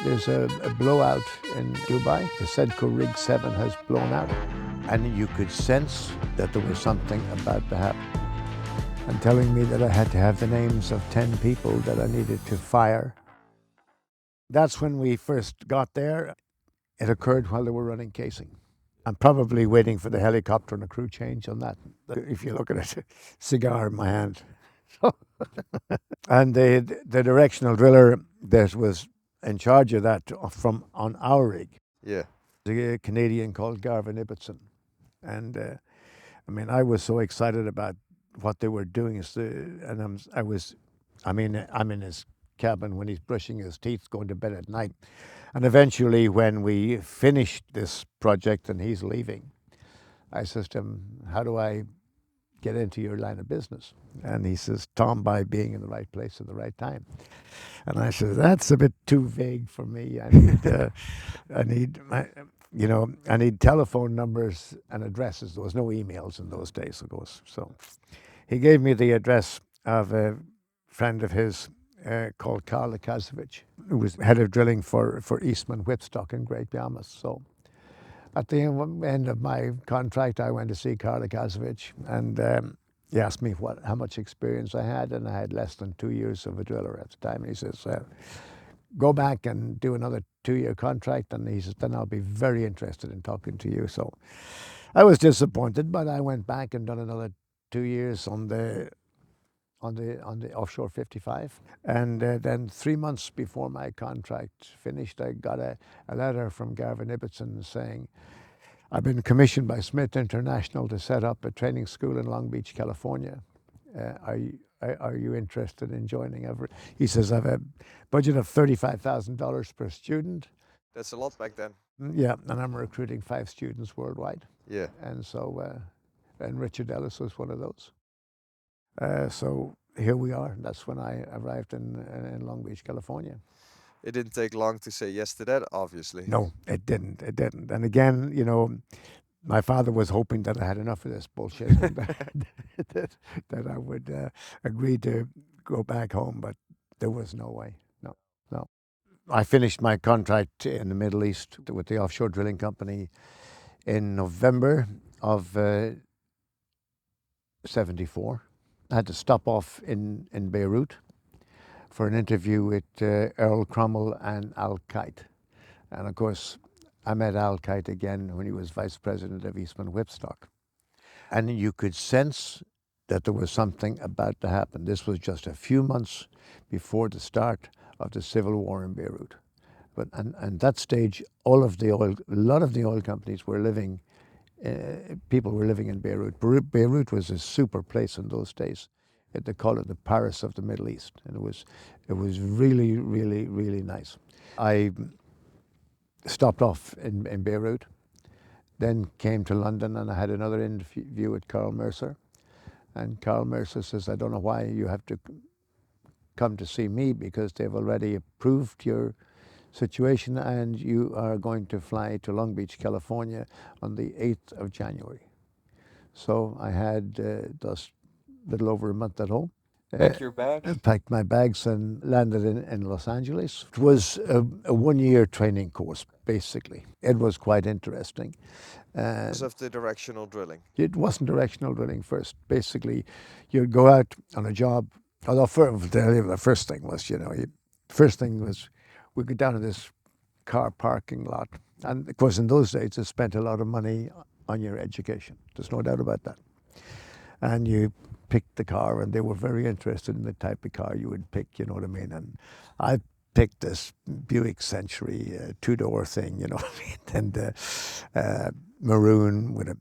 There's a blowout in Dubai. The Sedco Rig 7 has blown out. And you could sense that there was something about to happen. And telling me that I had to have the names of 10 people that I needed to fire. That's when we first got there. It occurred while they were running casing. I'm probably waiting for the helicopter and a crew change on that. If you look at it, cigar in my hand. And the directional driller that was in charge of that from on our rig, Yeah. a Canadian called Garvin Ibbotson. And I mean, I was so excited about what they were doing. And I'm in his cabin when he's brushing his teeth, going to bed at night. And eventually, when we finished this project and he's leaving, I says to him, "How do I get into your line of business?" And he says, "Tom, by being in the right place at the right time." And I said, "That's a bit too vague for me. I need, I need telephone numbers and addresses. There was no emails in those days, of course. So he gave me the address of a friend of his called Karl Lukaszewicz, who was head of drilling for Eastman Whipstock in Great Yarmouth. So at the end of my contract, I went to see Karl Lukaszewicz, and he asked me how much experience I had, and I had less than 2 years of a driller at the time. And he says, "Go back and do another 2-year contract," and he says, "Then I'll be very interested in talking to you." So I was disappointed, but I went back and done another 2 years on the offshore 55. And then 3 months before my contract finished, I got a letter from Garvin Ibbotson saying, "I've been commissioned by Smith International to set up a training school in Long Beach, California. Are you interested in joining?" He says, "I have a budget of $35,000 per student." That's a lot back then. Yeah, and I'm recruiting 5 students worldwide. Yeah. And so, and Richard Ellis was one of those. So here we are. That's when I arrived in Long Beach, California. It didn't take long to say yes to that, obviously. No, it didn't. It didn't. And again, my father was hoping that I had enough of this bullshit and that I would agree to go back home, but there was no way. No, no. I finished my contract in the Middle East with the offshore drilling company in November of 74. I had to stop off in Beirut for an interview with Earl Cromwell and Al Kite. And of course, I met Al Kite again when he was vice president of Eastman Whipstock. And you could sense that there was something about to happen. This was just a few months before the start of the civil war in Beirut. But and that stage, a lot of the oil companies were living, people were living in Beirut. Beirut was a super place in those days. They call it the Paris of the Middle East, and it was really, really, really nice. I stopped off in Beirut, then came to London, and I had another interview with Carl Mercer. And Carl Mercer says, "I don't know why you have to come to see me, because they've already approved your situation and you are going to fly to Long Beach, California on the 8th of January. So I had just a little over a month at home. Pack your bags. Packed my bags and landed in Los Angeles. It was a 1-year training course, basically. It was quite interesting. Because of the directional drilling. It wasn't directional drilling first. Basically, you'd go out on a job. Although the first thing was, we go down to this car parking lot. And of course, in those days, they spent a lot of money on your education. There's no doubt about that. And you picked the car, and they were very interested in the type of car you would pick, you know what I mean? And I picked this Buick Century 2-door thing, you know what I mean? And maroon with a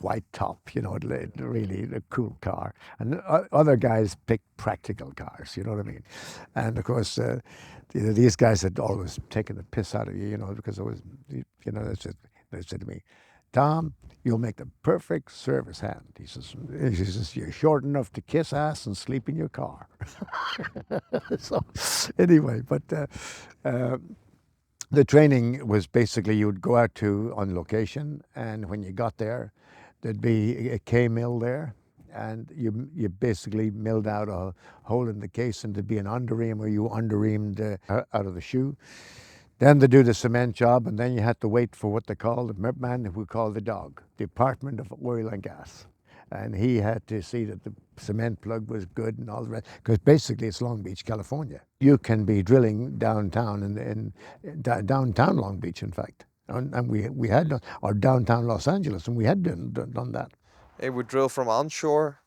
white top, you know, really a cool car. And other guys picked practical cars, you know what I mean? And of course, these guys had always taken the piss out of you, you know, because it was, you know, they said to me, "Tom, you'll make the perfect service hand." He says, "You're short enough to kiss ass and sleep in your car." So anyway, but the training was basically you would go out on location, and when you got there, there'd be a K mill there, and you basically milled out a hole in the case, and there'd be an underream where you underreamed out of the shoe. Then they do the cement job, and then you had to wait for what they call the man who we call the dog, Department of Oil and Gas. And he had to see that the cement plug was good and all the rest, because basically it's Long Beach, California. You can be drilling downtown in downtown Long Beach, in fact. And we had done, or downtown Los Angeles, and we had done that. They would drill from onshore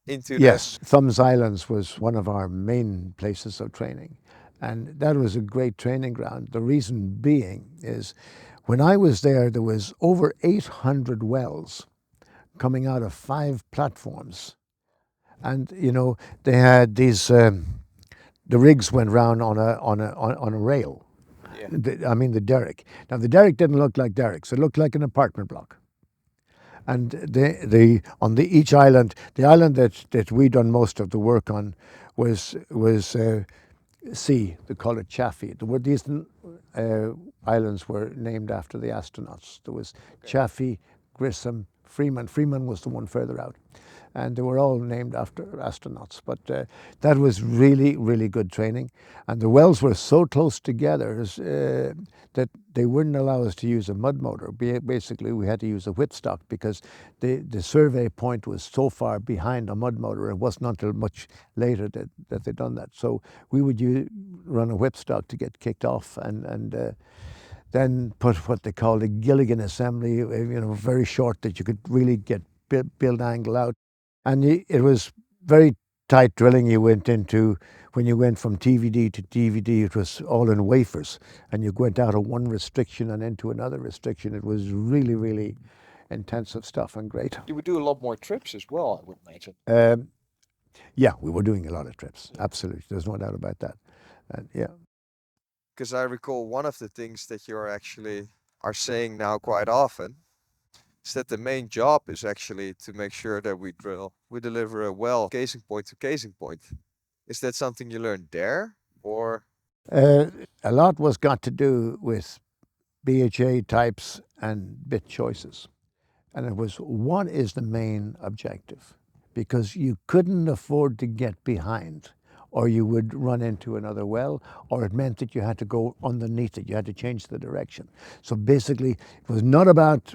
into Yes, Thumbs Islands was one of our main places of training. And that was a great training ground. The reason being is when I was there was over 800 wells coming out of 5 platforms. And, you know, they had these, the rigs went round on a rail. Yeah. I mean, the derrick. Now, the derrick didn't look like derricks. It looked like an apartment block. And each island, the island that we done most of the work on was sea. They call it Chaffee. These islands were named after the astronauts. There was Chaffee, Grissom, Freeman. Freeman was the one further out. And they were all named after astronauts. But that was really, really good training. And the wells were so close together that they wouldn't allow us to use a mud motor. Basically, we had to use a whipstock because the survey point was so far behind a mud motor. It wasn't until much later that they'd done that. So we would run a whipstock to get kicked off and then put what they called a Gilligan assembly, very short that you could really get build angle out. And it was very tight drilling you went into. When you went from TVD to DVD, it was all in wafers. And you went out of one restriction and into another restriction. It was really, really intensive stuff and great. You would do a lot more trips as well, I would imagine. Yeah, we were doing a lot of trips. Absolutely. There's no doubt about that. And yeah. Because I recall one of the things that you are saying now quite often is that the main job is actually to make sure that we deliver a well casing point to casing point. Is that something you learned there, or? A lot was got to do with BHA types and bit choices. And it was, what is the main objective? Because you couldn't afford to get behind, or you would run into another well, or it meant that you had to go underneath it. You had to change the direction. So basically, it was not about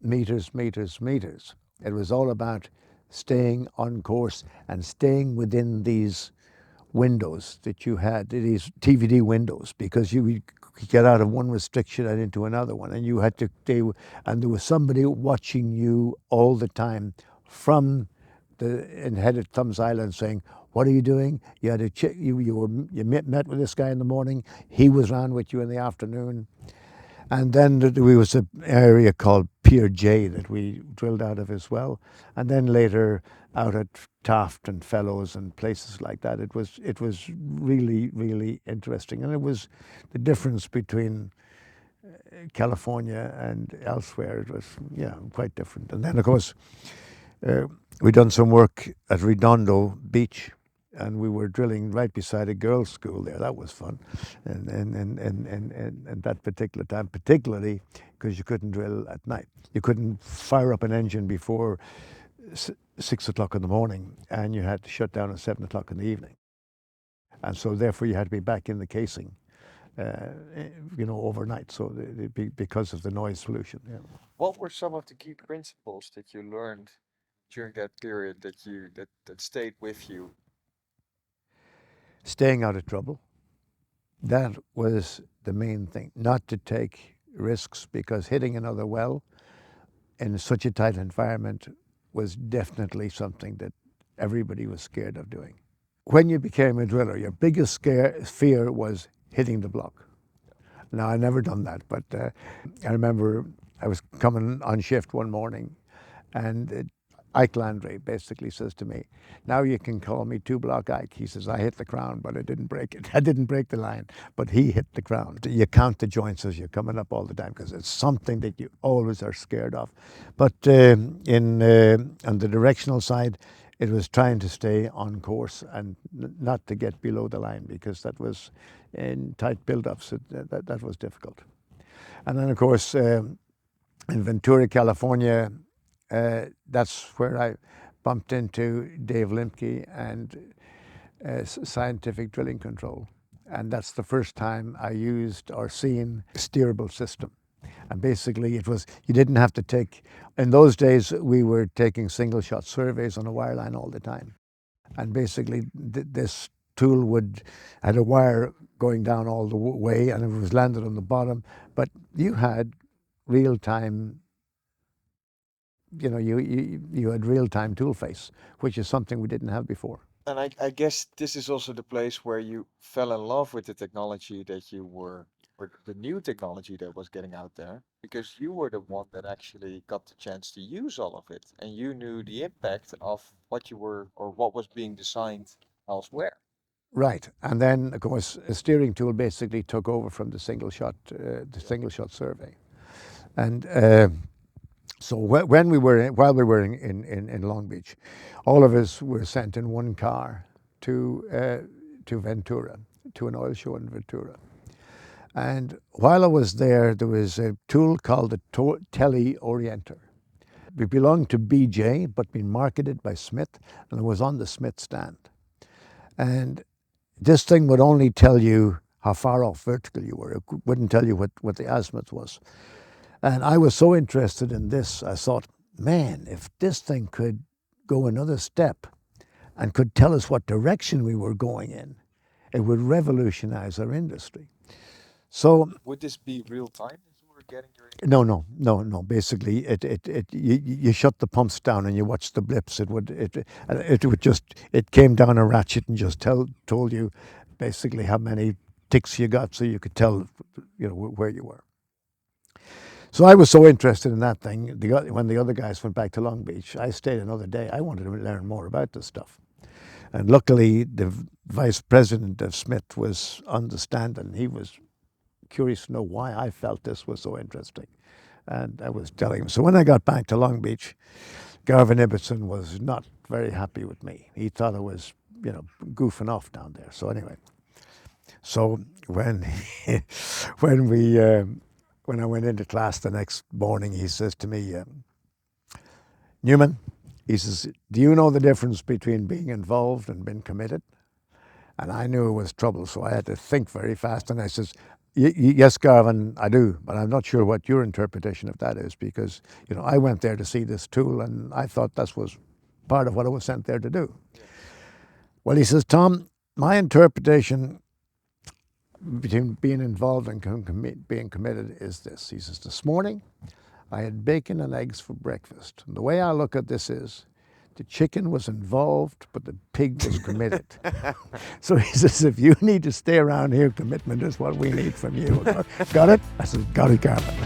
meters. It was all about staying on course and staying within these windows that you had, these TVD windows, because you could get out of one restriction and into another one, and you had to and there was somebody watching you all the time from and headed Thumbs Island saying, what are you doing? You had to you met with this guy in the morning, he was round with you in the afternoon. And then there was an area called Pier J that we drilled out of as well. And then later out at Taft and Fellows and places like that. It was really, really interesting. And it was the difference between California and elsewhere. It was, quite different. And then, of course, we done some work at Redondo Beach, and we were drilling right beside a girls' school there. That was fun, and that particular time, particularly because you couldn't drill at night. You couldn't fire up an engine before 6 o'clock in the morning, and you had to shut down at 7 o'clock in the evening. And so therefore you had to be back in the casing, overnight. So because of the noise pollution. Yeah. What were some of the key principles that you learned during that period that stayed with you? Staying out of trouble. That was the main thing. Not to take risks, because hitting another well in such a tight environment was definitely something that everybody was scared of doing. When you became a driller, your biggest fear was hitting the block. Now, I never done that, but I remember I was coming on shift one morning, and Ike Landry basically says to me, now you can call me 2-block Ike. He says, I hit the crown, but I didn't break it. I didn't break the line, but he hit the crown. You count the joints as you're coming up all the time, because it's something that you always are scared of. But on the directional side, it was trying to stay on course and not to get below the line, because that was in tight build-ups. That was difficult. And then, of course, in Ventura, California, that's where I bumped into Dave Limke and Scientific Drilling Control. and that's the first time I used or seen a steerable system. And basically it was, you didn't have to take, in those days we were taking single shot surveys on a wireline all the time. And basically this tool had a wire going down all the way and it was landed on the bottom, but you had real time, you had real time tool face, which is something we didn't have before. And I guess this is also the place where you fell in love with the technology that you were, or the new technology that was getting out there, because you were the one that actually got the chance to use all of it, and you knew the impact of what you were, or what was being designed elsewhere. Right, and then of course a steering tool basically took over from the single shot survey, and so while we were in Long Beach, all of us were sent in one car to Ventura, to an oil show in Ventura. And while I was there was a tool called the Teleorienter. It belonged to BJ, but been marketed by Smith, and it was on the Smith stand. And this thing would only tell you how far off vertical you were. It wouldn't tell you what the azimuth was. And I was so interested in this, I thought, man, if this thing could go another step and could tell us what direction we were going in, it would revolutionize our industry. So Would this be real time as you were getting your? no. Basically, you shut the pumps down and you watch the blips. It came down a ratchet and just told you basically how many ticks you got, so you could tell, where you were. So I was so interested in that thing. When the other guys went back to Long Beach, I stayed another day. I wanted to learn more about this stuff. And luckily, the vice president of Smith was on the stand, and he was curious to know why I felt this was so interesting. And I was telling him. So when I got back to Long Beach, Garvin Ibbotson was not very happy with me. He thought I was, goofing off down there. So anyway, so when I went into class the next morning, he says to me, Newman, he says, do you know the difference between being involved and being committed? And I knew it was trouble, so I had to think very fast. And I says, yes, Garvin, I do, but I'm not sure what your interpretation of that is, because, I went there to see this tool and I thought that was part of what I was sent there to do. Well, he says, Tom, my interpretation between being involved and being committed is this. He says, this morning I had bacon and eggs for breakfast. And the way I look at this is, the chicken was involved, but the pig was committed. So he says, if you need to stay around here, commitment is what we need from you. Got it? I said, got it, Garvin.